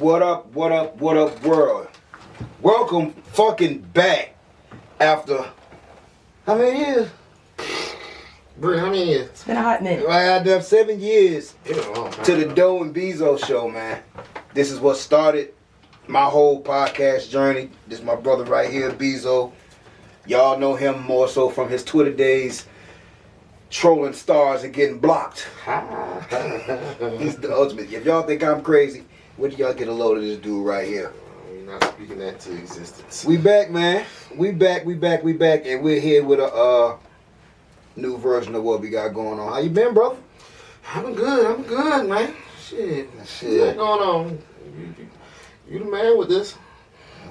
What up, world? Welcome fucking back after how many years? Bro, how many years? It's been a hot minute. I had 7 years It's been a long time. to the DoeNBzo Show, man. This is what started my whole podcast journey. This is my brother right here, Bezo. Y'all know him more so from his Twitter days, trolling stars and getting blocked. He's the ultimate. If y'all think I'm crazy, where do y'all get a load of this dude right here? You're not speaking that to existence. We back, man. We back, and we're here with a new version of what we got going on. How you been, brother? I'm good, man. Shit. What's going on? You the man with this.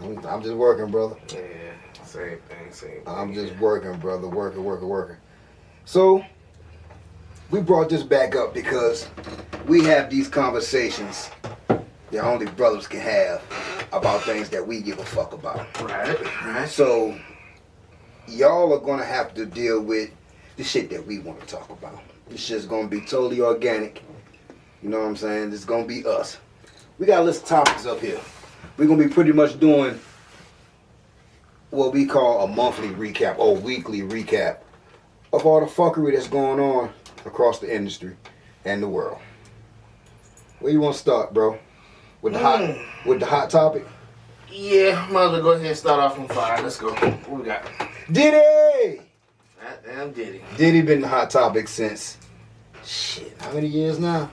I'm just working, brother. Yeah, same thing. I'm just working, brother. Working. So, we brought this back up because we have these conversations that only brothers can have about things that we give a fuck about. Right. So, y'all are going to have to deal with the shit that we want to talk about. This shit's going to be totally organic. You know what I'm saying? It's going to be us. We got a list of topics up here. We're going to be pretty much doing what we call a monthly recap or weekly recap of all the fuckery that's going on across the industry and the world. Where you want to start, bro? With the hot topic? Yeah, might as well go ahead and start off on fire. Let's go. What we got? Diddy! Goddamn Diddy. Diddy been the hot topic since, shit, how many years now?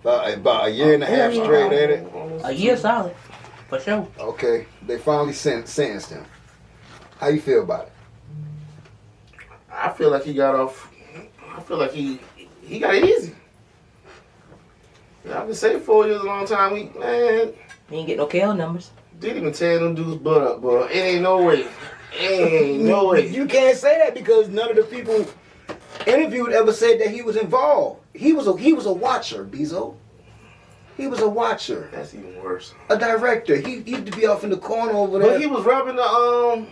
About a year and a half straight, ain't it? A year solid, for sure. Okay, they finally sentenced him. How you feel about it? I feel like he got off. I feel like he got it easy. I've been saying 4 years a long time. Man, He ain't get no KL numbers. Diddy been tearing them dudes butt up, bro. It ain't no way. You can't say that because none of the people interviewed ever said that he was involved. He was a watcher, Bezo. He was a watcher. That's even worse. A director. He used to be off in the corner over there. But he was rubbing the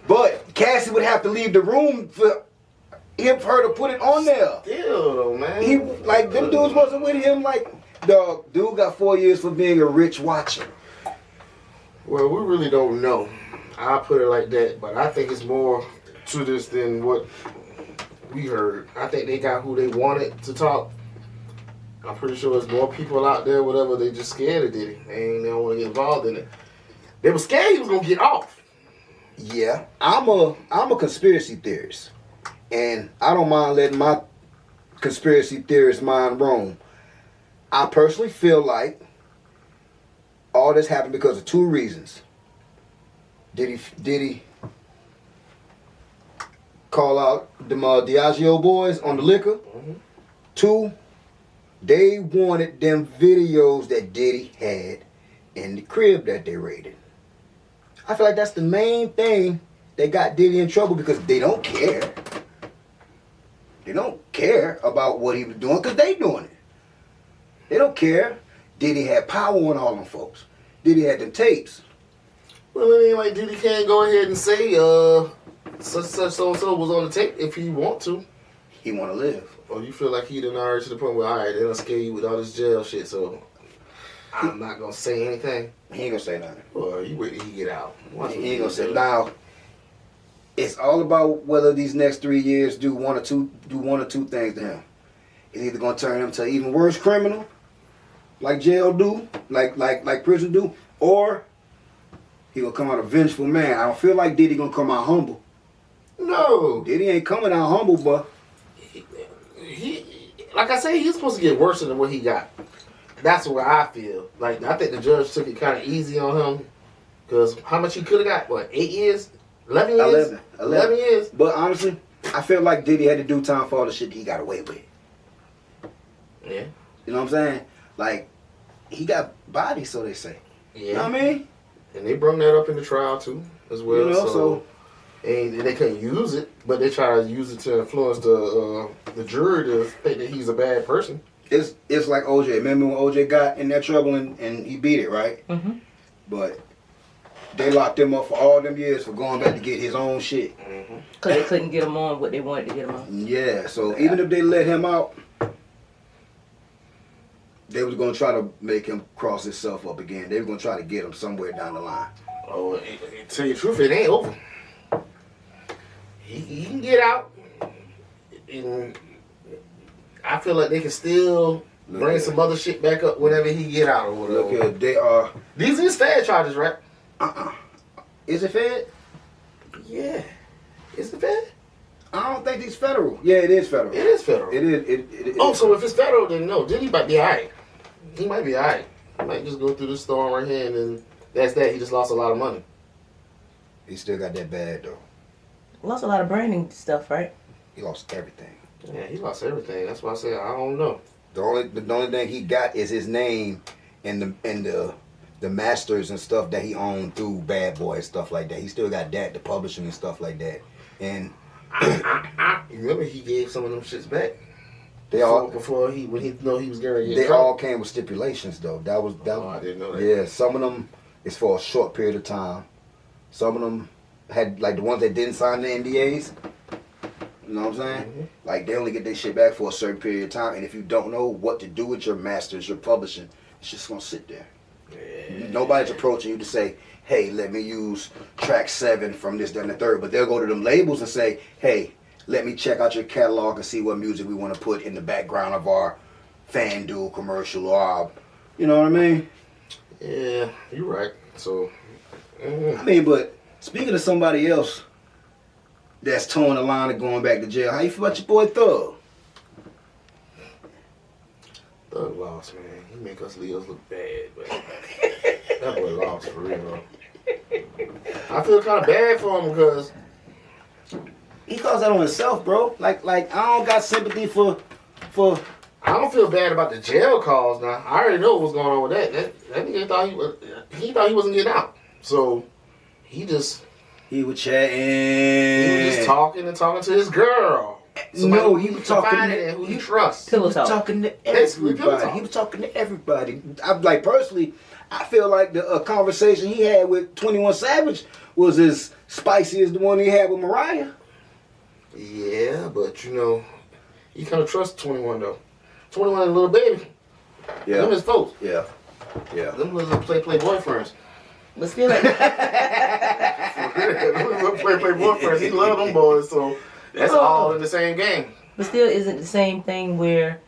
But Cassie would have to leave the room for her to put it on there. Still though, man. He like them dudes wasn't with him. Like the dude got 4 years for being a rich watcher. Well, we really don't know. I'll put it like that, but I think it's more to this than what we heard. I think they got who they wanted to talk. I'm pretty sure there's more people out there, whatever, they just scared of Diddy. They don't want to get involved in it. They were scared he was going to get off. Yeah, I'm a conspiracy theorist, and I don't mind letting my conspiracy theorist mind roam. I personally feel like all this happened because of two reasons. Diddy call out the Diageo boys on the liquor. Mm-hmm. Two, they wanted them videos that Diddy had in the crib that they raided. I feel like that's the main thing that got Diddy in trouble because they don't care. They don't care about what he was doing because they doing it. They don't care. Diddy had power on all them folks. Diddy had them tapes. Well, it ain't like Diddy can't go ahead and say, such so-and-so was on the tape if he want to. He want to live. Or you feel like he done already to the point where, all right, they done scare you with all this jail shit, so I'm not going to say anything. He ain't going to say nothing. Or you wait till he get out. He ain't going to say. Now, it's all about whether these next 3 years do one or two things to him. It's either going to turn him to an even worse criminal, like jail do, like prison do, or he gonna come out a vengeful man. I don't feel like Diddy gonna come out humble. No. Diddy ain't coming out humble, but He like I say, he's supposed to get worse than what he got. That's what I feel. Like, I think the judge took it kind of easy on him. Because how much he could have got? What, 8 years? 11 years? 11 years? But honestly, I feel like Diddy had to do time for all the shit he got away with. Yeah. You know what I'm saying? Like, he got body, so they say. Yeah. You know what I mean? And they brought that up in the trial, too, as well. You know, so and they couldn't use it, but they try to use it to influence the jury to think that he's a bad person. It's like OJ. Remember when OJ got in that trouble and he beat it, right? Mm-hmm. But they locked him up for all them years for going back to get his own shit. Because they couldn't get him on what they wanted to get him on. Yeah, so even if they let him out, they was gonna try to make him cross himself up again. They were gonna try to get him somewhere down the line. Oh, tell you the truth, it ain't over. He can get out, and I feel like they can still bring some other shit back up whenever he get out or whatever. Look here, they are. These are his fed charges, right? Is it fed? Yeah. Is it fed? I don't think it's federal. Yeah, it is federal. It is federal. It is. It Oh, is. so if it's federal, then no, Diddy might be alright. He might be alright. He might just go through the storm right here, and then that's that. He just lost a lot of money. He still got that bad though. Lost a lot of branding stuff, right? He lost everything. Yeah, he lost everything. That's why I said I don't know. The only thing he got is his name and the masters and stuff that he owned through Bad Boy and stuff like that. He still got that, the publishing and stuff like that. And remember he gave some of them shits back. they all Before when he know he was getting ready to get they in trouble. all came with stipulations though. That was Oh, I didn't know that. Yeah, some of them is for a short period of time. Some of them had like the ones that didn't sign the NDAs. You know what I'm saying? Mm-hmm. Like they only get their shit back for a certain period of time, and if you don't know what to do with your masters, your publishing, it's just gonna sit there. Yeah. Nobody's approaching you to say, "Hey, let me use track 7 from this, that, and the third." But they'll go to them labels and say, "Hey, let me check out your catalog and see what music we want to put in the background of our FanDuel commercial or our, you know what I mean?" Yeah, you're right. So, I mean, but speaking of somebody else that's towing the line of going back to jail, how you feel about your boy Thug? Thug lost, man. He make us Leos look bad, but that boy lost for real. I feel kind of bad for him because He calls that on himself, bro. Like I don't got sympathy for. I don't feel bad about the jail calls now. I already know what's going on with that. That nigga thought he thought he wasn't getting out. So He was he was chatting. just talking to his girl. No, he was talking to who he trusts. Pillow He was talk. talking to Basically, pillow everybody. talk. He was talking to everybody. I'm like personally, I feel like the conversation he had with 21 Savage was as spicy as the one he had with Mariah. Yeah, but you know, he kind of trusts 21 though. 21 and Little Baby. Them his folks. Yeah. Them little play boyfriends. But still, like, Them little play boyfriends. He love them boys, so that's all in the same game. but still, isn't the same thing where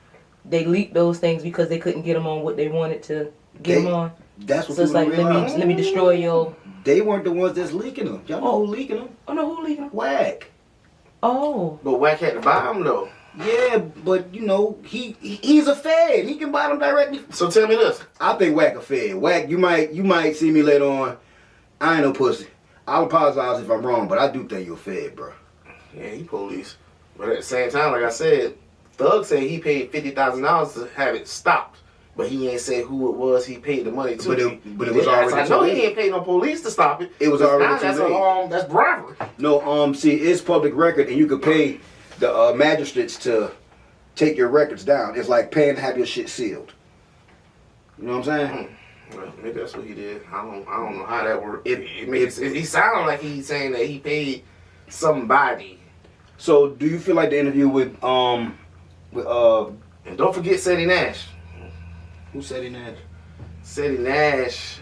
they leaked those things because they couldn't get them on what they wanted to get them on. That's what So it's people like, don't realize. let me destroy your. They weren't the ones that's leaking them. Y'all know who leaking them? Oh no, who leaked them? Whack. Oh, But Wack had to buy them though. Yeah, but you know, he's a fed. He can buy them directly. So tell me this. I think Wack a fed. Wack, you might see me later on. I ain't no pussy. I'll apologize if I'm wrong, but I do think you're a fed, bro. Yeah, he police. But at the same time, like I said, Thug said he paid $50,000 to have it stopped. But he ain't say who it was he paid the money to. But it was already I know too he late. ain't paid no police to stop it. It was But already now too that's late. That's bribery. No, see, it's public record, and you could pay the magistrates to take your records down. It's like paying to have your shit sealed. You know what I'm saying? Well, maybe that's what he did. I don't know how that worked. It He sounded like he's saying that he paid somebody. So, do you feel like the interview with And don't forget Sadie Nash. who said he Nash? Sadie Nash,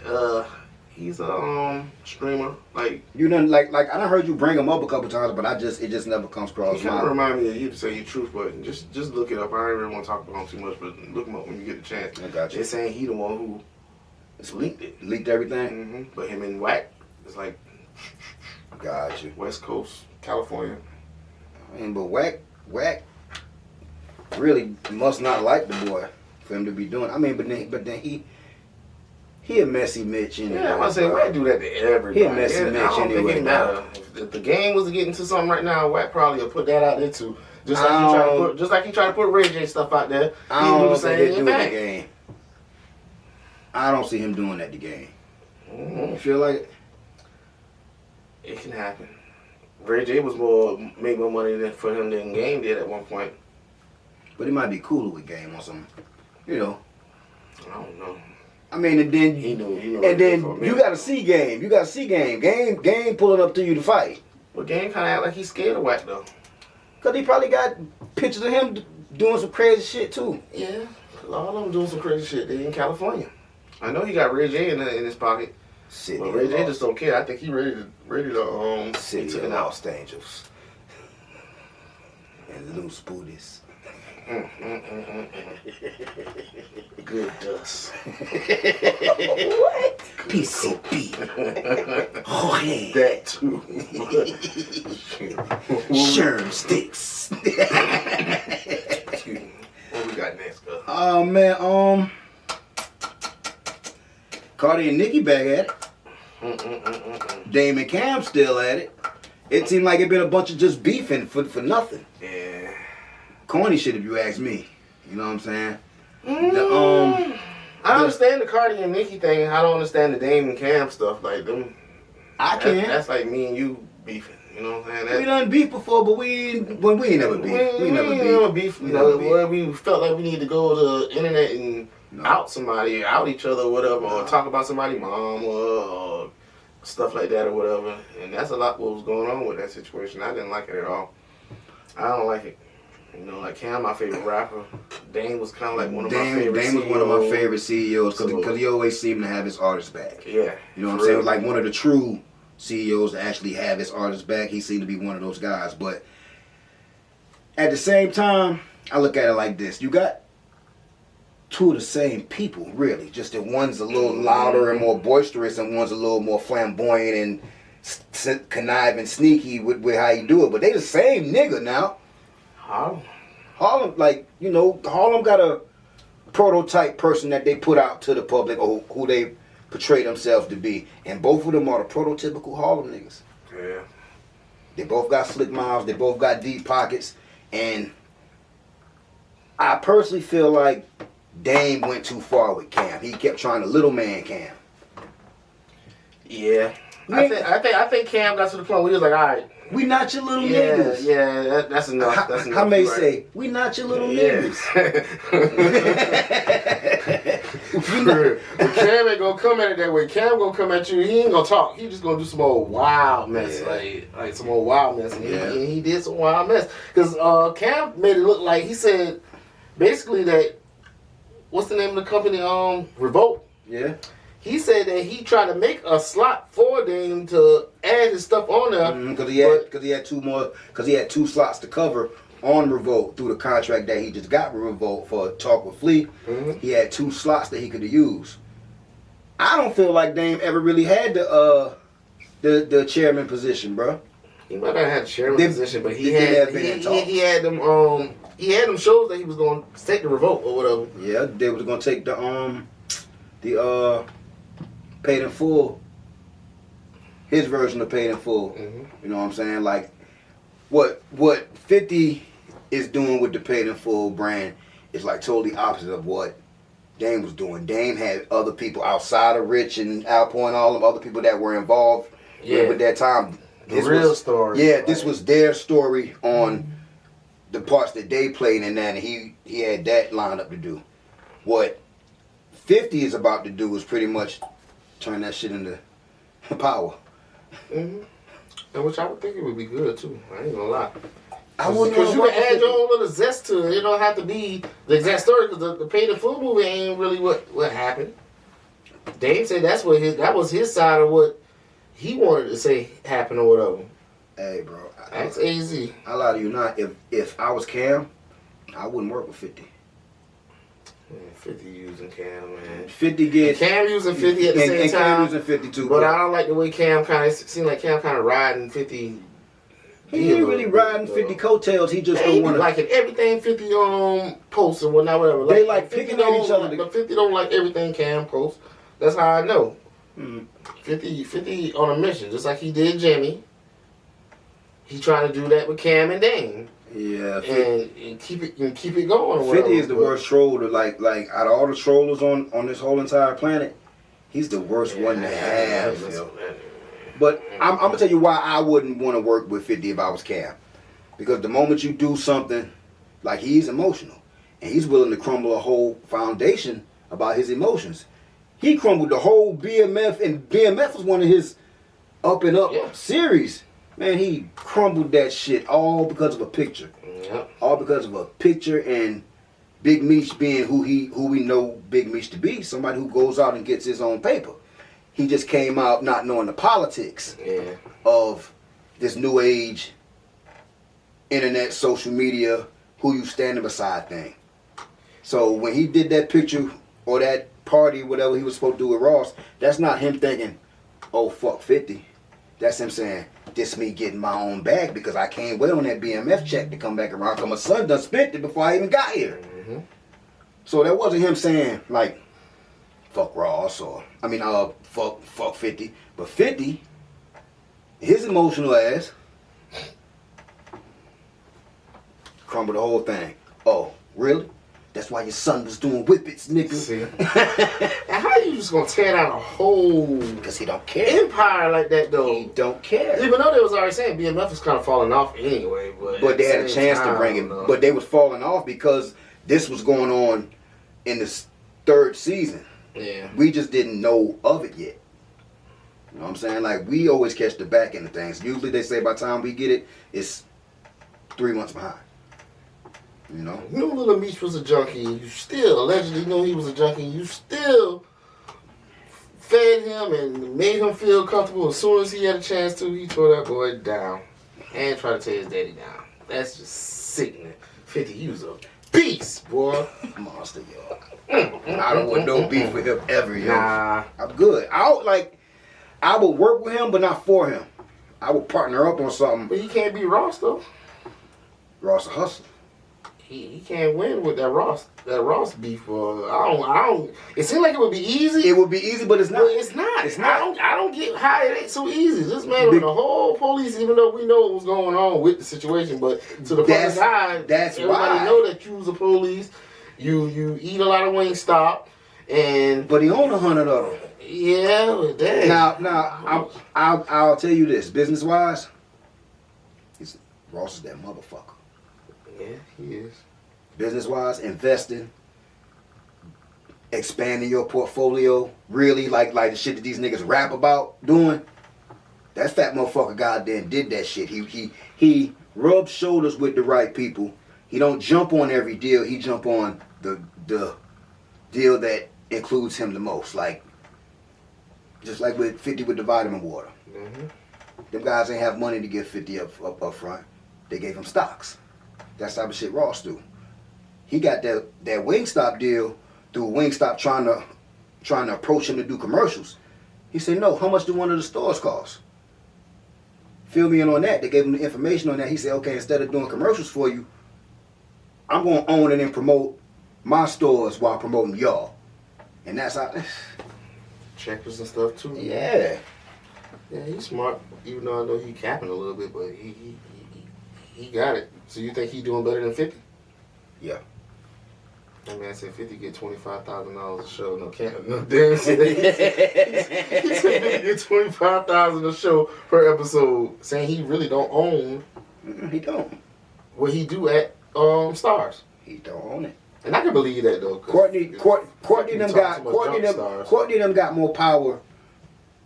he's a streamer. Like You done like I done heard you bring him up a couple times, but it just never comes across he kind my of remind me of you to say your truth, but just look it up. I don't really want to talk about him too much, but look him up when you get the chance. I got you. They're saying he the one who leaked it. Leaked everything. But him and Wack, it's like Got you. West Coast, California. I mean, but Wack really must not like the boy for him to be doing. I mean, but then he a messy Mitch anyway. Yeah, I'm gonna say Wack do that to everybody. He a messy I bitch don't think anyway, it matter. If the game was to get into something right now, Wack probably will put that out there too. Just like he tried to put Ray J stuff out there. I He do don't the think same they in do the the back. game. I don't see him doing that the game. Mhm. You feel like It can happen. Ray J made more money for him than Game did at one point. but he might be cooler with game or something. You know. I don't know. I mean, and then He knew. and then you got to see game. You got to see game. Game pulling up to you to fight. But Game kind of act like he's scared of Wack though. Cause he probably got pictures of him doing some crazy shit too. Yeah. Cause all of them doing some crazy shit. They in California. I know he got Ray J in his pocket. City But of Ray J Los- just don't care. I think he ready to City took of it out. Los Angeles. And loose booties. Good dust. What? PCB. Oh, yeah. That too. Sherm sticks. Excuse me. What we got next, cuz? Oh, man, Cardi and Nicki back at it. Dame and Cam still at it. It seemed like it been a bunch of just beefing for nothing. Yeah. Corny shit if you ask me. You know what I'm saying? I understand the Cardi and Nicki thing. I don't understand the Dame and Cam stuff. Like them. I can't. That's like me and you beefing. You know what I'm saying? We done beef before, but we ain't never beef. We never beef. You know, where we felt like we need to go to the internet and out somebody, out each other, or whatever, or talk about somebody's mom or stuff like that or whatever. And that's a lot what was going on with that situation. I didn't like it at all. I don't like it. You know, like Cam, my favorite rapper. Dame was kind of like one of my favorite Dame was one of my favorite CEOs because he always seemed to have his artists back. Yeah. You know what I'm saying? Like one of the true CEOs to actually have his artists back. He seemed to be one of those guys. But at the same time, I look at it like this. You got two of the same people, really. Just that one's a little louder and more boisterous and one's a little more flamboyant and conniving, sneaky with how you do it. But they the same nigga now. Harlem, like, you know, Harlem got a prototype person that they put out to the public or who they portray themselves to be. And both of them are the prototypical Harlem niggas. Yeah. They both got slick mouths. They both got deep pockets. And I personally feel like Dame went too far with Cam. He kept trying to little man Cam. Yeah. I think Cam got to the point where he was like, all right. We not your little niggas. Yeah, that's enough. That's enough. How may right. say, we not your little Yeah. niggas. But Cam ain't gonna come at it that way. Cam gonna come at you. He ain't gonna talk. He just gonna do some old wild mess, like some old wild mess. And he did some wild mess because Cam made it look like he said basically that what's the name of the company? Revolt. Yeah. He said that he tried to make a slot for Dame to add his stuff on there Because he had two slots to cover on Revolt through the contract that he just got with Revolt for Talk with Flea. Mm-hmm. He had two slots that he could use. I don't feel like Dame ever really had the chairman position, bro. He might not have had a chairman position, but he they had have been in talks. he had them shows that he was going to take the Revolt or whatever. Yeah, they was gonna take the Paid in Full, his version of Paid in Full. Mm-hmm. You know what I'm saying? Like what 50 is doing with the Paid in Full brand is like totally opposite of what Dame was doing. Dame had other people outside of Rich and Alpo and all of other people that were involved with that time. The real story. Yeah, this was their story on the parts that they played in that, and he had that lined up to do. What 50 is about to do is pretty much turn that shit into power. Mm-hmm. And which I would think it would be good too. I ain't gonna lie. I wouldn't Because you wanna can work add with your own little zest to it. It don't have to be the exact story because the Paid in Full movie ain't really what happened. Dave said that was his side of what he wanted to say happened or whatever. Hey, bro. That's AZ. I lie to you not. If I was Cam, I wouldn't work with 50. 50 using Cam, man. 50 gets Cam using 50 at the same and time. Cam using 50 too. But I don't like the way Cam seemed like Cam kind of riding 50. He ain't really riding 50 coattails. He just They don't want to. liking everything 50 posts and whatnot, whatever. They like picking at each other. But 50 don't like everything Cam posts. That's how I know. Mm. 50 on a mission, just like he did Jimmy. He trying to do that with Cam and Dame. Yeah. And keep it going. Or 50 whatever. is the worst troller. Like out of all the trollers on this whole entire planet, he's the worst one to have. Yo. But I'm gonna tell you why I wouldn't want to work with 50 if I was Cam. Because the moment you do something, like he's emotional, and he's willing to crumble a whole foundation about his emotions. He crumbled the whole BMF, and BMF was one of his up and up series. Man, he crumbled that shit all because of a picture. Yep. All because of a picture, and Big Meech being who we know Big Meech to be, somebody who goes out and gets his own paper. He just came out not knowing the politics of this new age internet, social media, who you standing beside thing. So when he did that picture or that party, whatever he was supposed to do with Ross, that's not him thinking, oh, fuck 50. That's him saying, this me getting my own bag because I can't wait on that BMF check to come back around because my son done spent it before I even got here. Mm-hmm. So that wasn't him saying, like, fuck Ross or, fuck 50. But 50, his emotional ass, crumbled the whole thing. Oh, really? That's why your son was doing whippets, nigga. See? And how you just gonna tear down a whole because he don't care empire like that though? He don't care. Even though they was already saying BMF was kind of falling off anyway, but they had a chance to bring it. But they was falling off because this was going on in the third season. Yeah. We just didn't know of it yet. You know what I'm saying? Like, we always catch the back end of things. Usually they say by the time we get it, it's 3 months behind. You know? You know Little Meech was a junkie. You still allegedly know he was a junkie. You still fed him and made him feel comfortable. As soon as he had a chance to, he tore that boy down and tried to tear his daddy down. That's just sickening. 50, you was a beast, boy. Monster, y'all. I don't want no beef with him ever, yo. Nah. I'm good. I would work with him, but not for him. I would partner up on something. But he can't be Ross, though. Ross a hustler. He can't win with that Ross beef. I don't. It seems like it would be easy. It would be easy, but it's not. But it's not. It's not. I don't get how it ain't so easy. This man with the whole police, even though we know what was going on with the situation, but to the public eye, everybody know that you was a police. You eat a lot of Wingstop, but he owned 100 of them. Yeah, but dang. Now, I'll tell you this, business wise, Ross is that motherfucker. Yeah, he is. Business wise, investing, expanding your portfolio, really like the shit that these niggas rap about doing. That fat motherfucker goddamn did that shit. He rubs shoulders with the right people. He don't jump on every deal. He jump on the deal that includes him the most. Like, just like with 50 with the vitamin water. Mm-hmm. Them guys ain't have money to give 50 up front. They gave him stocks. That's the type of shit Ross do. He got that Wingstop deal through Wingstop trying to approach him to do commercials. He said, no, how much do one of the stores cost? Fill me in on that. They gave him the information on that. He said, okay, instead of doing commercials for you, I'm going to own it and promote my stores while promoting y'all. And that's how... Checkers and stuff, too. Yeah. Yeah, he's smart, even though I know he capping a little bit, but he got it. So you think he doing better than 50? Yeah. That man said 50 get $25,000 a show. No cap. No damn shit. He said 50 get $25,000 a show per episode, saying he really don't own. He don't. What he do at Stars. He don't own it. And I can believe that though. Courtney them got more power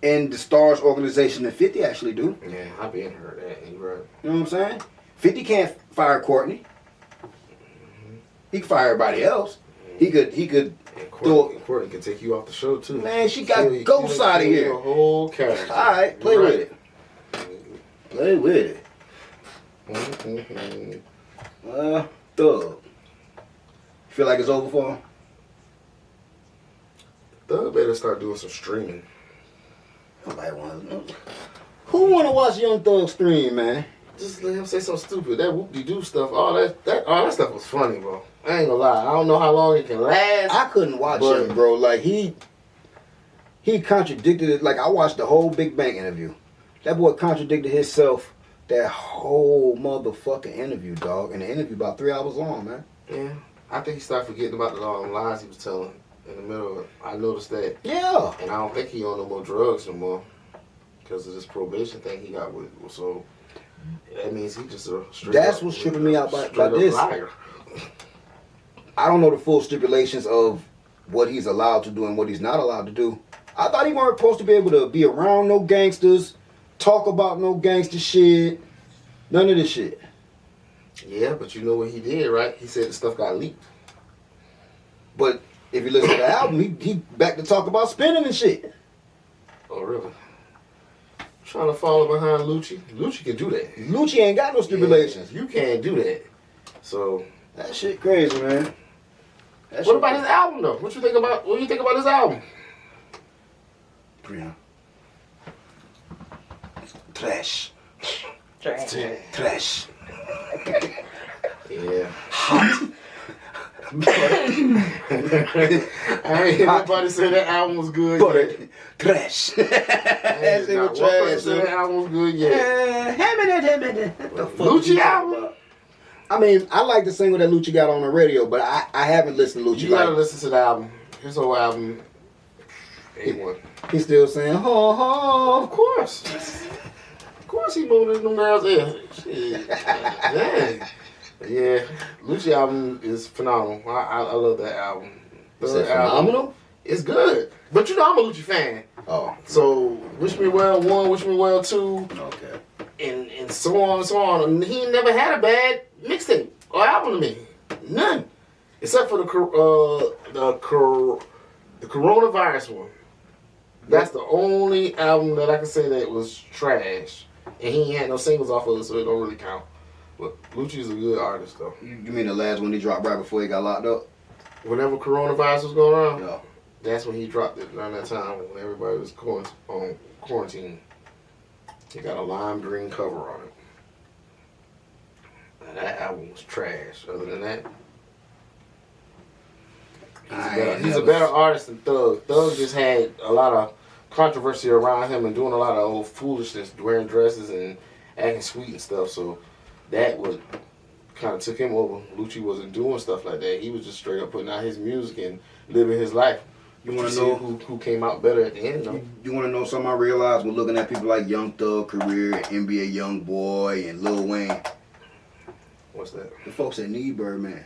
in the Stars organization than 50 actually do. Yeah, I been heard that. You right. You know what I'm saying? 50 can't fire Courtney. He can fire everybody else. He could. And Courtney can take you off the show too. Man, she got ghosts out of here. A whole character. All right, play with it. Play with it. Thug. Feel like it's over for him? Thug better start doing some streaming. Nobody wants. Who want to watch Young Thug stream, man? Just let him say something stupid. That whoop-de-doo stuff, all that stuff was funny, bro. I ain't gonna lie. I don't know how long it can last. I couldn't watch him, bro. Like, he contradicted it. Like, I watched the whole Big Bang interview. That boy contradicted himself that whole motherfucking interview, dog. And the interview about 3 hours long, man. Yeah. I think he started forgetting about the lies he was telling in the middle of it. I noticed that. Yeah. And I don't think he on no more drugs no more because of this probation thing he got with. So that means he just a straight That's up, what's tripping me out by this. Liar. I don't know the full stipulations of what he's allowed to do and what he's not allowed to do. I thought he weren't supposed to be able to be around no gangsters, talk about no gangster shit, none of this shit. Yeah, but you know what he did, right? He said the stuff got leaked. But if you listen to the album, he back to talk about spinning and shit. Oh, really? Trying to follow behind Lucci. Lucci can do that. Lucci ain't got no stipulations. Yeah, you can't do that. So That shit crazy, man. what about his album though? What you think about his album? Yeah. Trash. Trash. Yeah. Hot. I ain't hear nobody say that album was good But yet. trash. That shit was Not one person trash. said that album was good yet. What the fuck Lucci you talking album? about? I mean, I like the single that Lucci got on the radio, but I haven't listened to Lucci. You gotta listen to the album. His whole album, A1. He's still saying, ho, ho. Of course he moving them girls in. Shit. Yeah. Lucci album is phenomenal. I love that album. Is it phenomenal? It's good. But you know I'm a Lucci fan. Oh. So Wish Me Well 1, Wish Me Well 2, Okay. and so on and so on. And he never had a bad mixtape or album to me. None. Except for the coronavirus one. That's the only album that I can say that was trash. And he ain't had no singles off of it, so it don't really count. But Lucci's a good artist, though. You mean the last one he dropped right before he got locked up? Whenever coronavirus was going on, Yeah. that's when he dropped it around that time when everybody was on quarantine. He got a lime green cover on it. And that album was trash. Other than that, he's a better artist than Thug. Thug just had a lot of controversy around him and doing a lot of old foolishness, wearing dresses and acting sweet and stuff. So that was kind of took him over. Lucci wasn't doing stuff like that. He was just straight up putting out his music and living his life. You want to know who came out better at the end, though? You want to know something I realized when looking at people like Young Thug Career, NBA Young Boy, and Lil Wayne? What's that? The folks that need Birdman.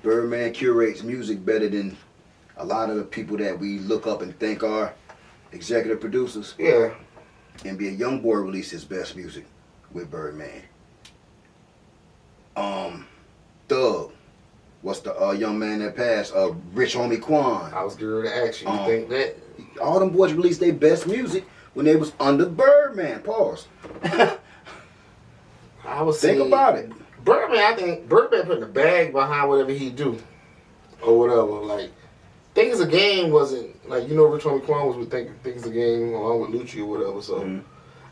Birdman curates music better than a lot of the people that we look up and think are executive producers. Yeah. NBA Young Boy released his best music with Birdman. Thug. What's the young man that passed? Rich Homie Quan. I was going to ask you. You think that? All them boys released their best music when they was under Birdman. Pause. I was Think about it. Birdman, I think Birdman putting a bag behind whatever he do. Or whatever. Like, Think It's a Game wasn't, like, you know, Rich Homie Quan was with Think It's a Game along with Lucci or whatever. So,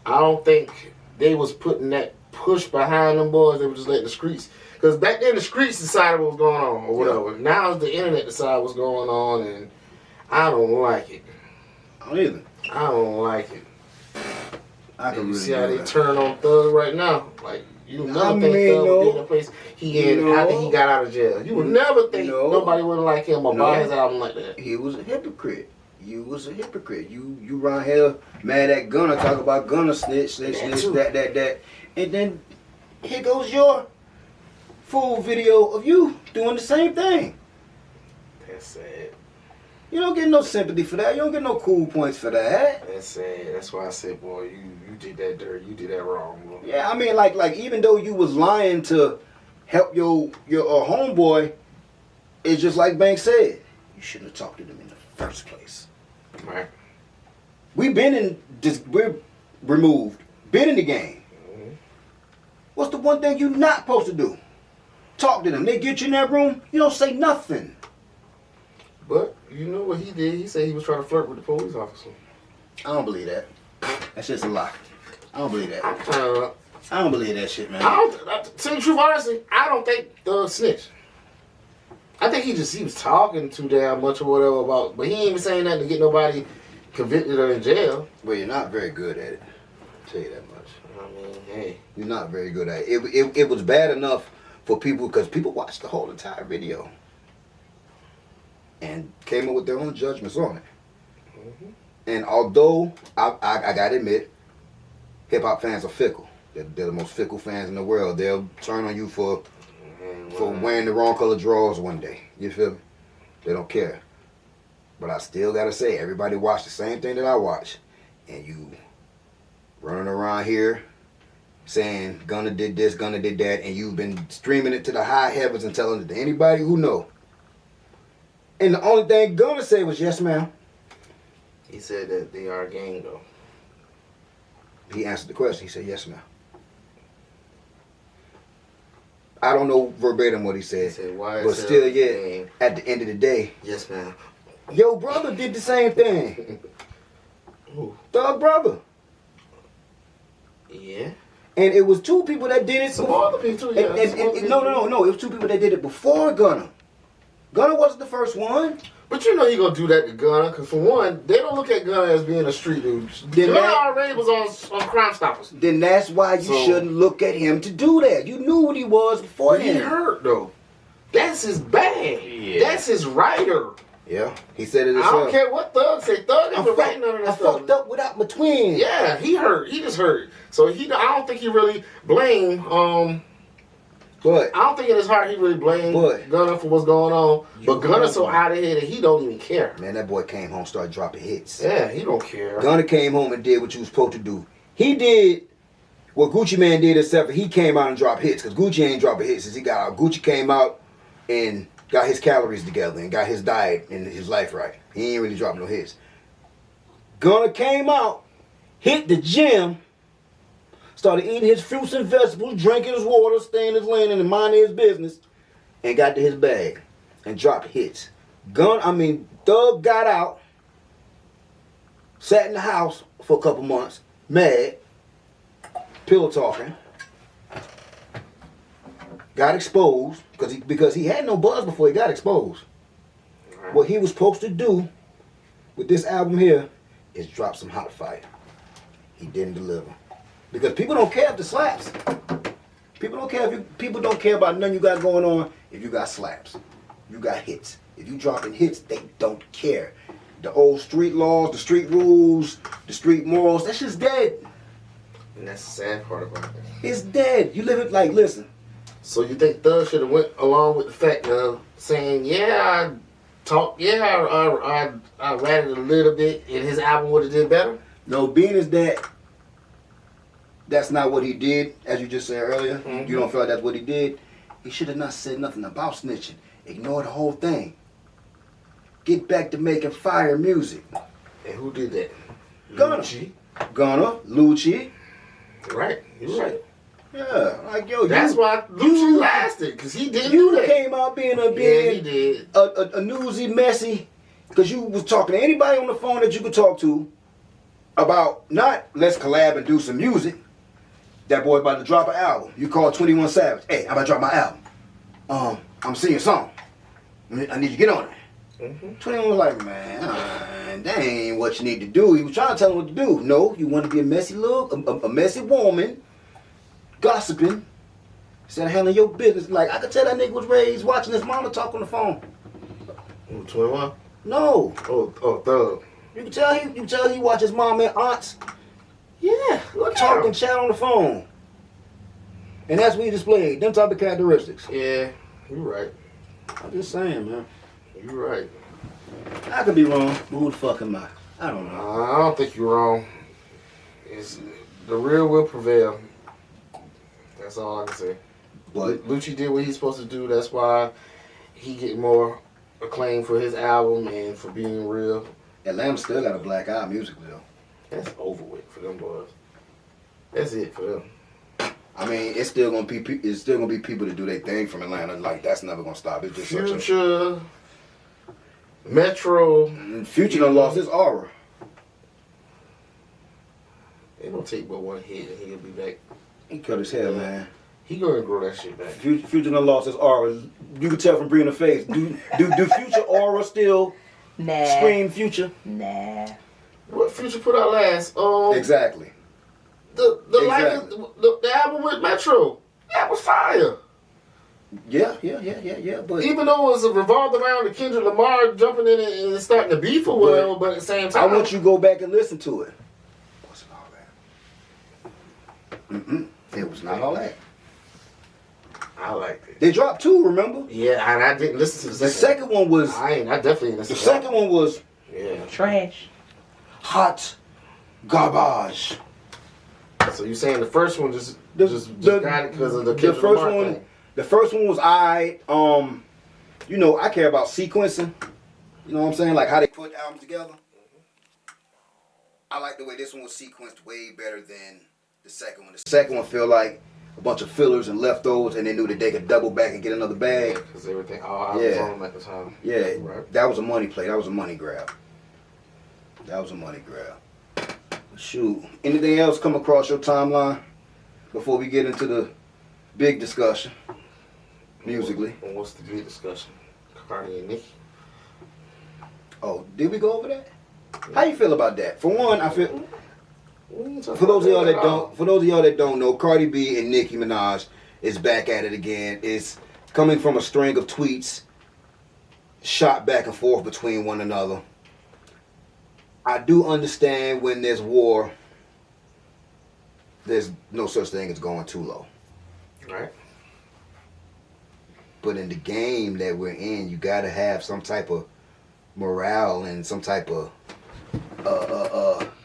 I don't think they was putting that push behind them boys. They were just letting the streets. Because back then the streets decided what was going on or whatever. Yeah. Now it's the internet decide what's going on, and I don't like it. I don't either. I don't like it. I can really see how they turn on Thug right now. Like, you would never think Thug would be in the place he in after he got out of jail. You would never think nobody would like him or buy his album like that. He was a hypocrite. You was a hypocrite. You around here mad at Gunna, talk about Gunna snitch, that. And then here goes your full video of you doing the same thing. That's sad. You don't get no sympathy for that. You don't get no cool points for that. That's sad. That's why I said, boy, you did that dirty. You did that wrong, bro. Yeah, I mean, like even though you was lying to help your homeboy, it's just like Banks said. You shouldn't have talked to them in the first place. Right. We're removed. Been in the game. Mm-hmm. What's the one thing you not supposed to do? Talk to them. They get you in that room, you don't say nothing. But you know what he did? He said he was trying to flirt with the police officer. I don't believe that. That's just a lie. I don't believe that. I don't believe that shit, man. To tell you the truth, honestly, I don't think Thug snitched. I think he was talking too damn much or whatever about, but he ain't even saying nothing to get nobody convicted or in jail. Well, you're not very good at it. I'll tell you that much. I mean, hey. You're not very good at it. It was bad enough for people, because people watched the whole entire video and came up with their own judgments on it. Mm-hmm. And although I gotta admit, hip hop fans are fickle. They're the most fickle fans in the world. They'll turn on you for wearing the wrong color drawers one day. You feel me? They don't care. But I still gotta say, everybody watched the same thing that I watched, and you running around here saying Gunna did this, Gunna did that, and you've been streaming it to the high heavens and telling it to anybody who know. And the only thing Gunna said was, yes, ma'am. He said that they are a gang, though. He answered the question. He said, yes, ma'am. I don't know verbatim what he He said. said, why But is still, there a yeah, gang? at the end of the day, Yes, ma'am. your brother did the same thing. Who? Thug brother. Yeah. And it was two people that did it. Some other people, too, yeah. No. It was two people that did it before Gunna. Gunna wasn't the first one. But you know he gonna do that to Gunna, because for one, they don't look at Gunna as being a street dude. Then Gunna that- already was on Crime Stoppers. Then that's why you So- shouldn't look at him to do that. You knew what he was But beforehand. he hurt, though. That's his bag. Yeah. That's his writer. Yeah, he said it I himself. don't care what Thug say. Thug I ain't been writing none of that I stuff. fucked up without my twin. Yeah, he hurt. He just hurt. So I don't think he really blame. But I don't think in his heart he really blamed But- Gunna for what's going on. You But Gunna's so wrong. out of here that he don't even care. man, that boy came home, started dropping hits. Yeah, he don't care. Gunna came home and did what you was supposed to do. He did what Gucci Man did, except for he came out and dropped hits. Because Gucci ain't dropping hits since he got out. Gucci came out and got his calories together and got his diet and his life right. He ain't really dropping no hits. Gunna came out, hit the gym, started eating his fruits and vegetables, drinking his water, staying his lane and minding his business, and got to his bag and dropped hits. Thug got out, sat in the house for a couple months, mad, pillow talking, got exposed because he had no buzz before he got exposed. What he was supposed to do with this album here is drop some hot fire. He didn't deliver because people don't care if the slaps. People don't care about nothing you got going on if you got slaps. You got hits. If you dropping hits, they don't care. The old street laws, the street rules, the street morals, that shit's dead. And that's the sad part about it. It's dead. You live it like, listen. So you think Thug should have went along with the fact of saying, yeah, I ratted a little bit and his album would have did better? No, being is that's not what he did, as you just said earlier. Mm-hmm. You don't feel like that's what he did. He should have not said nothing about snitching. Ignore the whole thing. Get back to making fire music. And who did that? Gunna. Lucci. Gunna, Lucci. Right, you're right. Yeah, like yo, That's why Lucci lasted, because he didn't do you that. came out being Yeah, he did. a newsy, messy, because you was talking to anybody on the phone that you could talk to about not let's collab and do some music. That boy about to drop an album. You call 21 Savage. Hey, I'm about to drop my album. I'm singing a song. I need you to get on it. Mm-hmm. 21 was like, man, that ain't what you need to do. He was trying to tell him what to do. No, you want to be a messy a messy woman, gossiping, instead of handling your business. Like, I could tell that nigga was raised watching his mama talk on the phone. 21? No. Oh, Thug. You can tell he watch his mom and aunts Yeah, look talk at and chat on the phone. And that's what he displayed. Them type of characteristics. Yeah, you're right. I'm just saying, man. You're right. I could be wrong, but who the fuck am I? I don't know. I don't think you're wrong. The real will prevail. That's all I can say. But Lucci did what he's supposed to do. That's why he get more acclaim for his album and for being real. Atlanta still got a black eye musically though. That's over with for them boys. That's it for them. I mean, it's still gonna be people that do their thing from Atlanta. Like that's never gonna stop. It's just such Future, Metro. a Future done lost his aura. It don't take but one hit and he'll be back. He cut his hair, man. He gonna grow that shit back. Future done lost his aura. You can tell from Breathing the Face. Do Future aura still scream Future? Nah. What Future put out last? Exactly. The Exactly. the album with Metro. That was fire. Yeah. But Even though it was revolved around the Kendrick Lamar jumping in and starting to beef for well, but at the same I time, want you to go back and listen to it. Wasn't all that. It was not all that. I liked it. They dropped two, remember? Yeah, and I didn't listen to The second one was I definitely didn't the listen. second one was Yeah. Trash. hot garbage. So you saying the first one just The- got it because of the The Kendrick first Lamar one, thing? the first one was I care about sequencing. You know what I'm saying? Like how they put albums together. I like the way this one was sequenced way better than the second one. The second one feel like a bunch of fillers and leftovers, and they knew that they could double back and get another bag. Yeah, because everything, all I was on them at the time. Yeah, right. That was a money play. That was a money grab. That was a money grab. Shoot. Anything else come across your timeline before we get into the big discussion musically? What's the big discussion? Cardi and Nicki. Oh, did we go over that? How you feel about that? For one, I feel. For those of y'all that don't know, Cardi B and Nicki Minaj is back at it again. It's coming from a string of tweets shot back and forth between one another. I do understand when there's war, there's no such thing as going too low. Right. But in the game that we're in, you gotta have some type of morale and some type of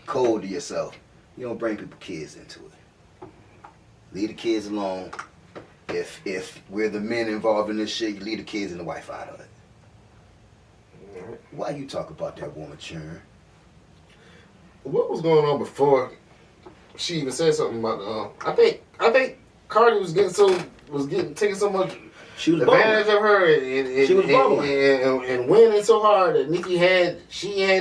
code to yourself. You don't bring people kids into it. Leave the kids alone. If we're the men involved in this shit, you leave the kids and the wife out of it. Right. Why you talk about that woman, Churn? What was going on before she even said something about I think Cardi was taking so much She was advantage bubbling. of her and She was bubbling. and winning so hard that Nicki had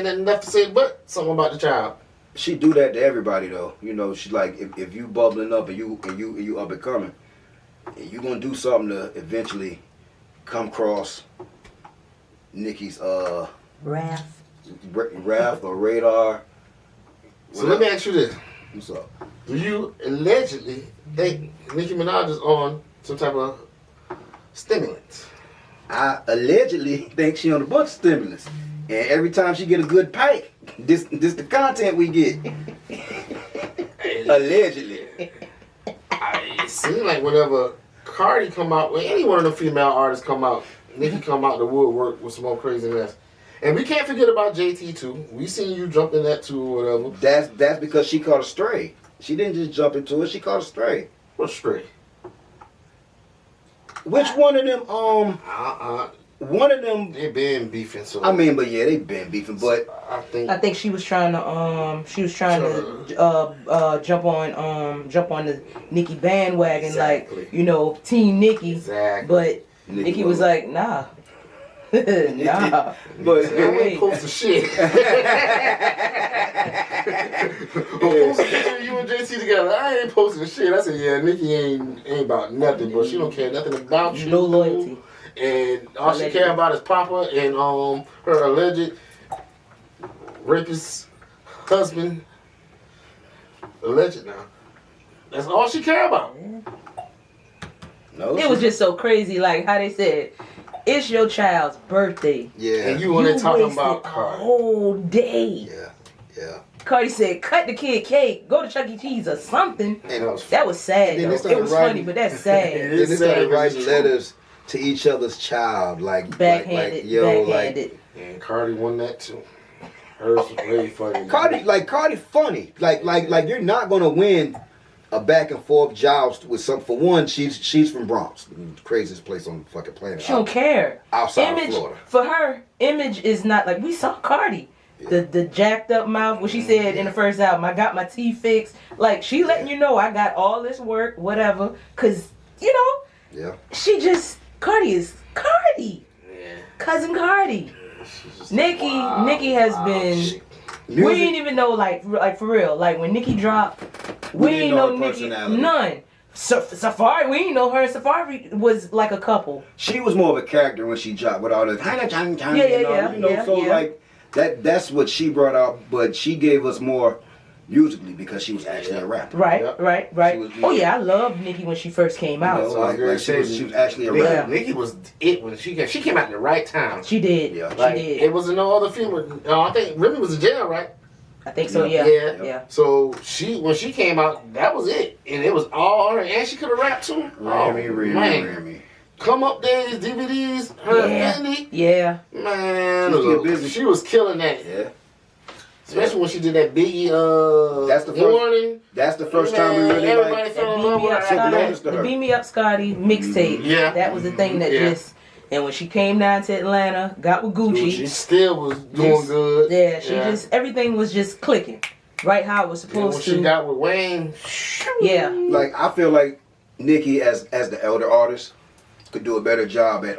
nothing left to say but something about the child. She do that to everybody though. You know, she like if you bubbling up and you up and coming, and you gonna do something to eventually come across Nicki's Wrath. wrath or radar. So let me ask you this. What's up? Do you allegedly think Nicki Minaj is on some type of stimulant? I allegedly think she on a bunch of stimulus, and every time she get a good pike, this the content we get. Allegedly. It seems like whenever Cardi come out, when any one of the female artists come out, Nicki come out the woodwork with some more craziness. And we can't forget about JT too. We seen you jump in that too or whatever. That's because she caught a stray. She didn't just jump into it. She caught a stray. What's straight? Which one of them? One of them. They been beefing, so I mean, but yeah, they been beefing. But I think she was trying to jump on the Nicki bandwagon, Exactly. like, you know, Team Nicki. Exactly. But Nicki was like, nah. Nah. But I ain't posting shit. Post a picture of you and JT together. I ain't posting shit. I said, yeah, Nicki ain't about nothing, but she don't care nothing about you. No loyalty. And all she care about is Papa and her alleged rapist husband. Alleged now. That's all she care about. no, It was just so crazy, like how they said, it's your child's birthday. yeah, And you on there talking wasted about a Cardi. whole day. yeah. Cardi said, cut the kid cake, go to Chuck E. Cheese or something. And That was sad, And then though. they started It was writing- funny, but that's sad. It then is they sad, started but writing it's true. letters to each other's child, like Backhanded, backhanded. And Cardi won that too. Hers was way funny. Cardi funny. Like you're not gonna win a back and forth joust with some. For one, she's from Bronx, the craziest place on the fucking planet. She don't care. Outside Image, of Florida. for her, image is not like, we saw Cardi. The jacked up mouth, what she said in the first album, I got my teeth fixed. Like, she letting you know I got all this work, whatever. Cause, you know, Yeah. Cardi is Cardi. Yeah. Cousin Cardi. She's just Nicki has been. We didn't even know, like for real. Like when Nicki dropped, we didn't didn't know know her Nicki. personality. None. Safari, we didn't know her. Safari was like a couple. She was more of a character when she dropped with all the Yeah. you know, so like that's what she brought out, but she gave us more musically because she was actually a rapper. Right, Yep. right. She was- Oh yeah, I loved Nicki when she first came out. You know, like she was actually a Nicki, rapper. Nicki was it when she came out in the right time. She did. Yeah. Like, She did. it wasn't no other female. I think Remy was in jail, right? I think so. Yeah. Yeah. Yeah. So when she came out, that was it, and it was all her, and she could have rapped too. Remy. Come Up Days, DVDs, her Yeah. Fendi. Yeah. Man, She was getting busy. she was killing that. Yeah. Especially when she did that Biggie That's the first- warning. That's the first time we really everybody like. fell in Beat love Me with Up her. Scotty. Scotty, noticed the her. Beat Me Up Scotty mixtape. Yeah. That was the thing that Yeah. just And when she came down to Atlanta, got with Gucci. She still was doing good. Yeah, she just, everything was just clicking. Right how it was supposed to. When she got with Wayne. Yeah. Like, I feel like Nicki, as the elder artist, could do a better job at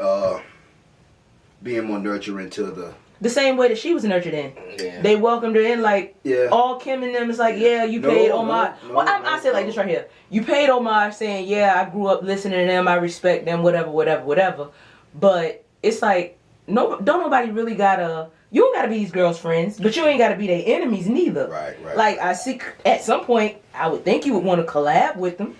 being more nurturing to the same way that she was nurtured in. Yeah. They welcomed her in like Yeah. all Kim and them is like, yeah, you paid homage. I say it like this right here. You paid homage saying, yeah, I grew up listening to them, I respect them, whatever. But it's like, don't nobody really gotta, you don't gotta be these girls' friends, but you ain't gotta be their enemies neither. Right. Like, I see, at some point, I would think you would want to collab with them.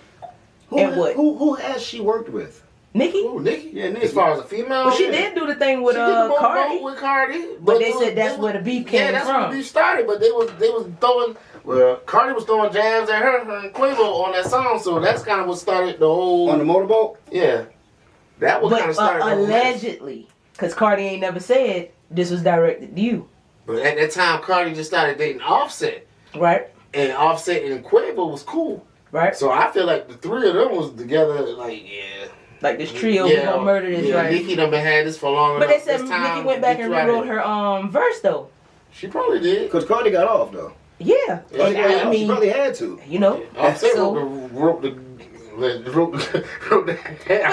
Who has she worked with? Nicki? Ooh, Nicki? Yeah, Nicki. As far as a female? Well, she did do the thing with She did the Cardi. with Cardi. But they said that's where the beef came Yeah, that's from. where the beef started, but they was throwing, well, Cardi was throwing jabs at her and Quavo on that song, so that's kind of what started the whole... On the motorboat? Yeah. That was kind of But started the whole mess. allegedly, because Cardi ain't never said this was directed to you. But at that time, Cardi just started dating Offset. Right? And Offset and Quavo was cool. Right? So I feel like the three of them was together, like, yeah. Like this trio, we gonna murder this, yeah, right? Nicki done been had this for long But enough. they said Nicki went back and rewrote her verse though. She probably did. Because Cardi got off, though. Yeah. She probably had to. You know. Offset So, wrote the but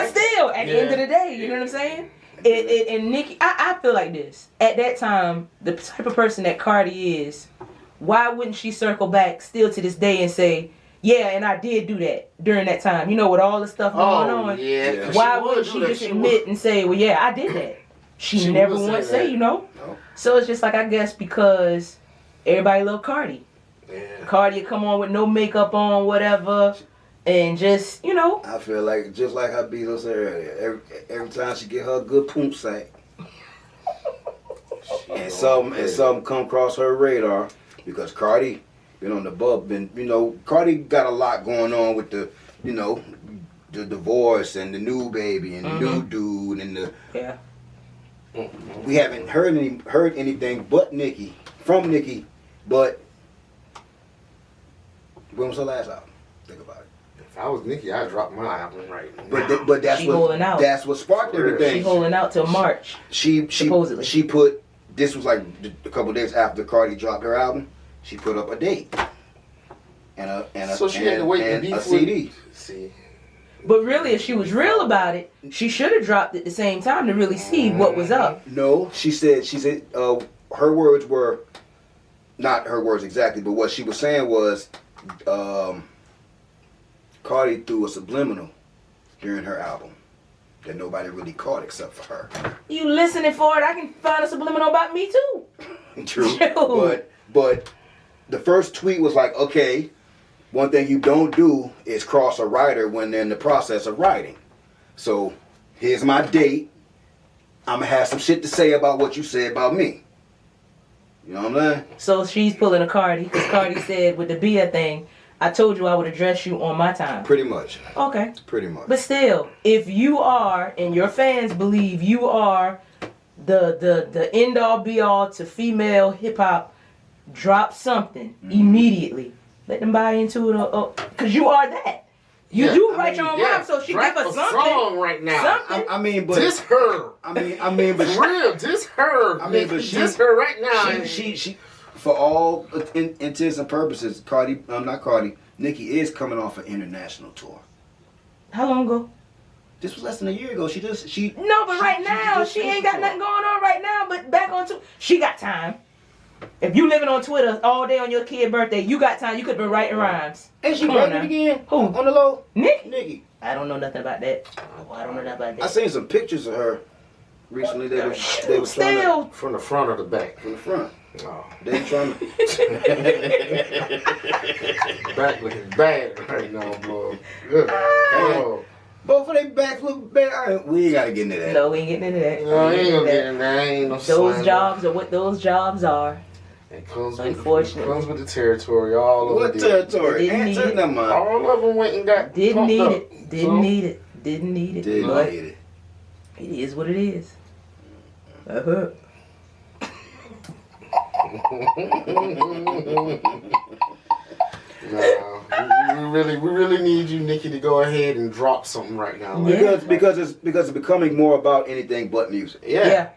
still, at the end of the day, you know what I'm saying? And Nicki, I feel like this. At that time, the type of person that Cardi is, why wouldn't she circle back still to this day and say, yeah, and I did do that during that time. You know, with all the stuff going on. Yeah. Why wouldn't she just admit and say, well, yeah, I did that? She never once say, you know? No. So it's just like, I guess because everybody love Cardi. Yeah. Cardi come on with no makeup on, whatever, and just, you know. I feel like, just like how Bezo said earlier, every time she get her good poop sack, and something come across her radar, because Cardi been on the bub, Cardi got a lot going on with the divorce and the new baby and the new dude and the we haven't heard anything but from Nicki, but when was her last album? Think about it. If I was Nicki, I'd drop my album right now. But that's She holding out. That's what sparked everything. She holding out till March. Supposedly. She put, this was like a couple days after Cardi dropped her album. She put up a date and a CD. See, But really, if she was real about it, she should have dropped it at the same time to really see what was up. No, she said her words were not her words exactly, but what she was saying was Cardi threw a subliminal during her album that nobody really caught except for her. You listening for it? I can find a subliminal about me too. True. But the first tweet was like, okay, one thing you don't do is cross a writer when they're in the process of writing. So here's my date. I'm going to have some shit to say about what you said about me. You know what I'm saying? So she's pulling a Cardi, because Cardi said with the Bia thing, I told you I would address you on my time. Pretty much. Okay. Pretty much. But still, if you are, and your fans believe you are the end all be all to female hip hop, drop something immediately. Let them buy into it, because you are that. You do write your own rhyme, so she give us something. Song right now. Something. But this her. but For real, this her. but this her right now. She for all intents and purposes, Nicki is coming off an international tour. How long ago? This was less than a year ago. No, but right now she ain't got nothing going on right now. But back on she got time. If you living on Twitter all day on your kid's birthday, you got time. You could be writing rhymes. And she pregnant again? Who? On the low? Nicki. I don't know nothing about that. I don't know nothing about that. I seen some pictures of her recently. They were trying Still. From the front or the back? from the front. Oh. They were trying to. Back looking bad right now, boy. Good. Oh. Both of their backs look bad. All right, we ain't gotta get into that. No, we ain't getting into that. No, ain't gonna get in there. Ain't no Those slander. jobs are what those jobs are. It comes Unfortunately. It comes with the territory. All of What them. territory? Didn't need Answer it. them, man. All of them went and got. Didn't pumped need up. it. Didn't So, need it. Didn't need it. Didn't But need it. it is what it is. Uh-huh. No, we we really need you, Nicki, to go ahead and drop something right now. Because it's becoming more about anything but music. Yeah.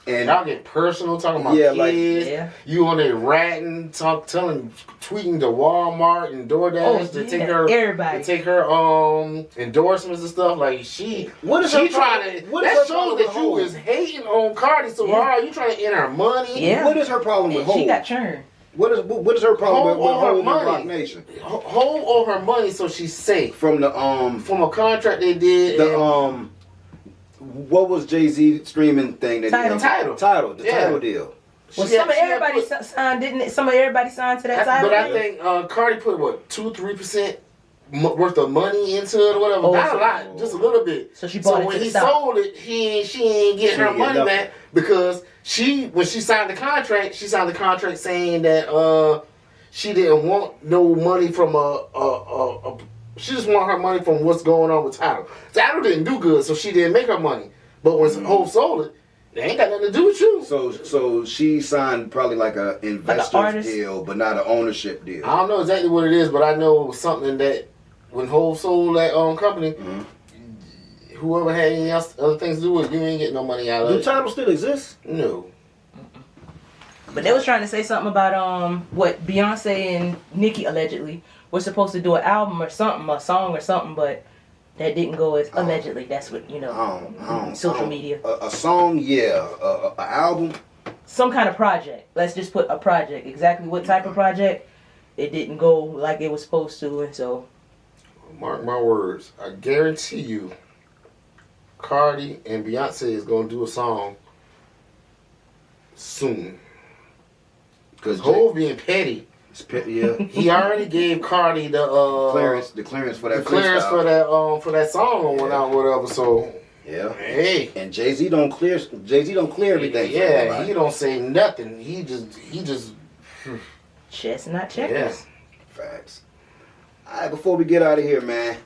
And y'all get personal talking about kids. You on there ratting, tweeting to Walmart and DoorDash to take her everybody. To take her endorsements and stuff. Like what is she her trying to that shows that you is hating on Cardi so hard. You trying to end her money. Yeah. What is her problem with Hov? She got churned. What is her problem with Hov and Rock Nation? Hov owe her money so she's safe. From the from a contract they did. What was Jay-Z streaming thing? The title deal. Well, some of everybody signed, didn't it? Some of everybody signed to that title. But I think Cardi put what 2-3% worth of money into it or whatever. Not a lot, just a little bit. So she bought it. When he sold it, she ain't getting her money back because when she signed the contract saying that she didn't want no money from she just want her money from what's going on with Tidal. Tidal didn't do good, so she didn't make her money. But when Hov sold it, they ain't got nothing to do with you. So she signed probably like a investor's deal, but not an ownership deal. I don't know exactly what it is, but I know it was something that when Hov sold that company, whoever had any other things to do with it, you ain't getting no money out of it. Do Tidal still exist? No. But they was trying to say something about what Beyonce and Nicki allegedly were supposed to do an album or something, a song or something, but that didn't go as allegedly. That's what social media. A song, yeah. An album, some kind of project. Let's just put a project. Exactly what type of project? It didn't go like it was supposed to, and so. Mark my words. I guarantee you, Cardi and Beyonce is gonna do a song soon. Because Hov being petty. Yeah. He already gave Cardi the clearance for that for that song or whatever. So yeah. Hey. And Jay-Z don't clear everything. Yeah, he don't say nothing. He just chestnut checkers. Yeah. Facts. Alright, before we get out of here, man.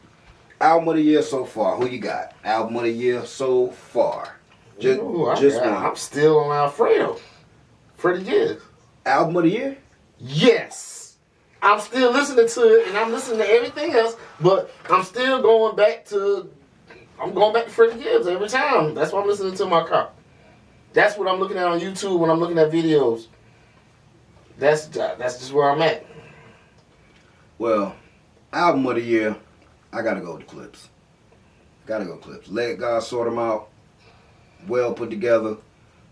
Album of the year so far. Who you got? Album of the year so far. Just one. I'm still on Alfredo. Freddie Gibbs. Album of the year? Yes. I'm still listening to it and I'm listening to everything else, but I'm still going back to Freddie Gibbs every time. That's what I'm listening to in my car. That's what I'm looking at on YouTube when I'm looking at videos. That's just where I'm at. Well, album of the year, I gotta go with Clipse. Clipse. Let God sort them out. Well put together.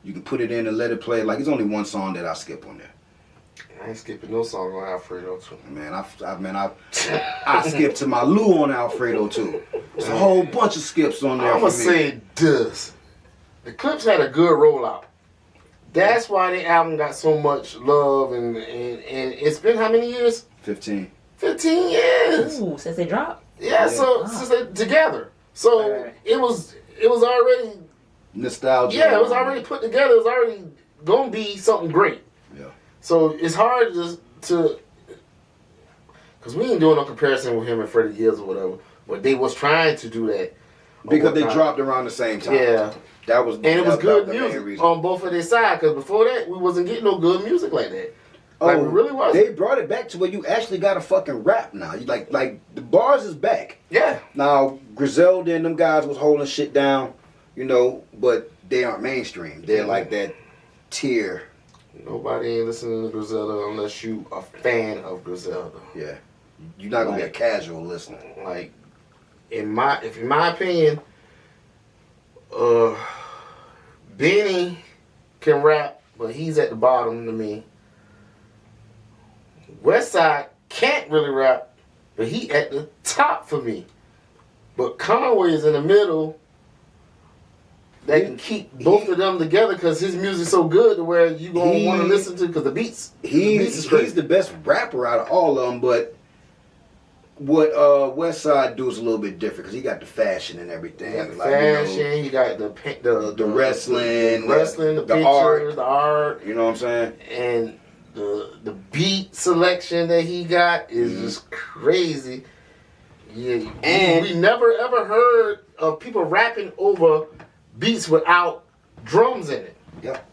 You can put it in and let it play. Like, it's only one song that I skip on there. I ain't skipping no song on Alfredo too. Man, I skipped to my Lou on Alfredo too. There's a whole bunch of skips on there. I'm gonna say this: the Clipse had a good rollout. That's why the album got so much love, and it's been how many years? 15. 15 years. Ooh, since they dropped. Yeah, so since they together, so right. it was already nostalgia. Yeah, it was already put together. It was already gonna be something great. Yeah. So it's hard to because we ain't doing no comparison with him and Freddie Gibbs or whatever, but they was trying to do that because they dropped around the same time. Yeah, it was good music on both of their sides. Because before that, we wasn't getting no good music like that. Like, we really wasn't. They brought it back to where you actually got a fucking rap now. You like the bars is back. Yeah. Now Griselda and them guys was holding shit down, but they aren't mainstream. They're like that tier. Nobody ain't listening to Griselda unless you a fan of Griselda. Yeah. You're not gonna be a casual listener. Like, in my opinion, Benny can rap, but he's at the bottom to me. Westside can't really rap, but he at the top for me. But Conway is in the middle. That can keep both of them together because his music's so good to where you gonna want to listen to because the beats. He's the best rapper out of all of them, but what Westside do is a little bit different because he got the fashion and everything. He got the fashion. He got the wrestling, the pictures, the art. You know what I'm saying? And the beat selection that he got is just crazy. Yeah, and we never ever heard of people rapping over beats without drums in it. Yep.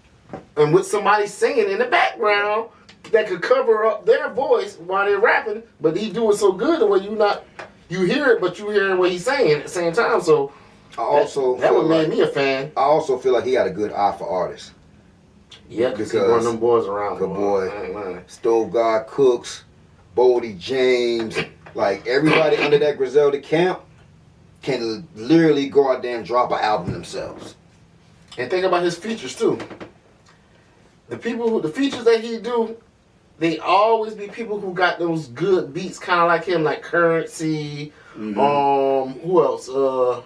And with somebody singing in the background, that could cover up their voice while they're rapping, but he do it so good the way you hear it, but you hearing what he's saying at the same time. So I also that feel what made like, me a fan. I also feel like he got a good eye for artists. Yeah, because he one of them boys around. Good boy. Stove God Cooks, Boldy James, like everybody under that Griselda camp can literally go out there and drop an album themselves. And think about his features too. The features that he do, they always be people who got those good beats, kind of like him, like Currency. Mm-hmm. Who else?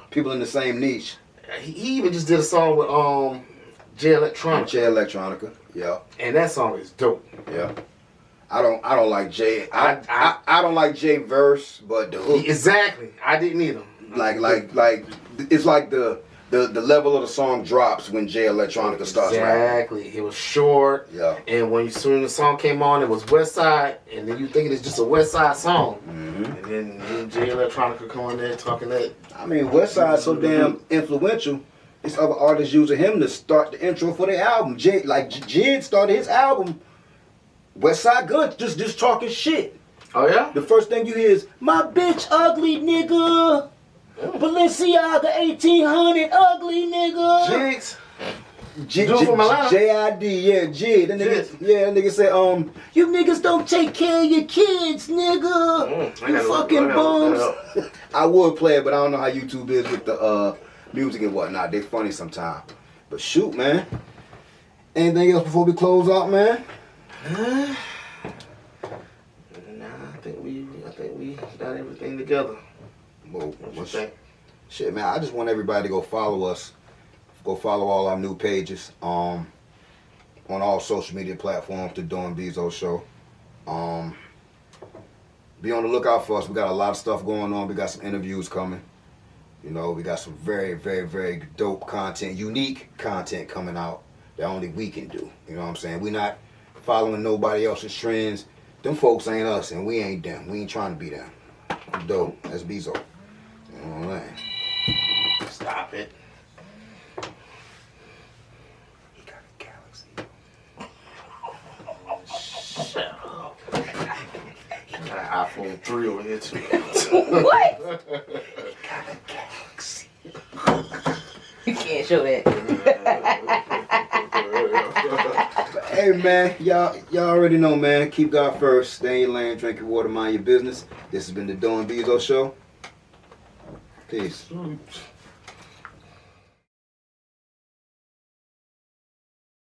People in the same niche. He even just did a song with Jay Electronica. Jay Electronica, yeah. And that song is dope. Yeah. I don't like Jay. I don't like Jay verse, but the hook. Exactly. I didn't either. Like it's like the level of the song drops when Jay Electronica starts rapping. Exactly. It was short. Yeah. And when soon the song came on, it was West Side, and then you thinking it's just a West Side song. Mm-hmm. And then Jay Electronica come on there talking that. I mean, Westside's so damn influential. There's other artists using him to start the intro for their album. Jid started his album. Westside Gun just talking shit. Oh yeah? The first thing you hear is my bitch ugly nigga. Balenciaga 1800 ugly nigga. Jigs. J-I-D, yeah, J. That nigga said, you niggas don't take care of your kids, nigga. You fucking bums. I would play it, but I don't know how YouTube is with the music and whatnot. They funny sometimes. But shoot, man. Anything else before we close out, man? Nah, I think we got everything together. Well, What you think? shit, man. I just want everybody to go follow us. Go follow all our new pages on all social media platforms, the DoeNBzo Show. Be on the lookout for us. We got a lot of stuff going on. We got some interviews coming. You know, we got some very, very, very dope content, unique content coming out that only we can do. You know what I'm saying? We're not following nobody else's trends. Them folks ain't us, and we ain't them. We ain't trying to be them. Dope. That's Bzo. You know what I'm saying? Stop it. He got a galaxy. Shut up. Got an iPhone 3 over here too. What? He got a galaxy. You can't show that. Hey man, y'all already know, man. Keep God first. Stay in your lane, drink your water, mind your business. This has been the DoeNBzo Show. Peace.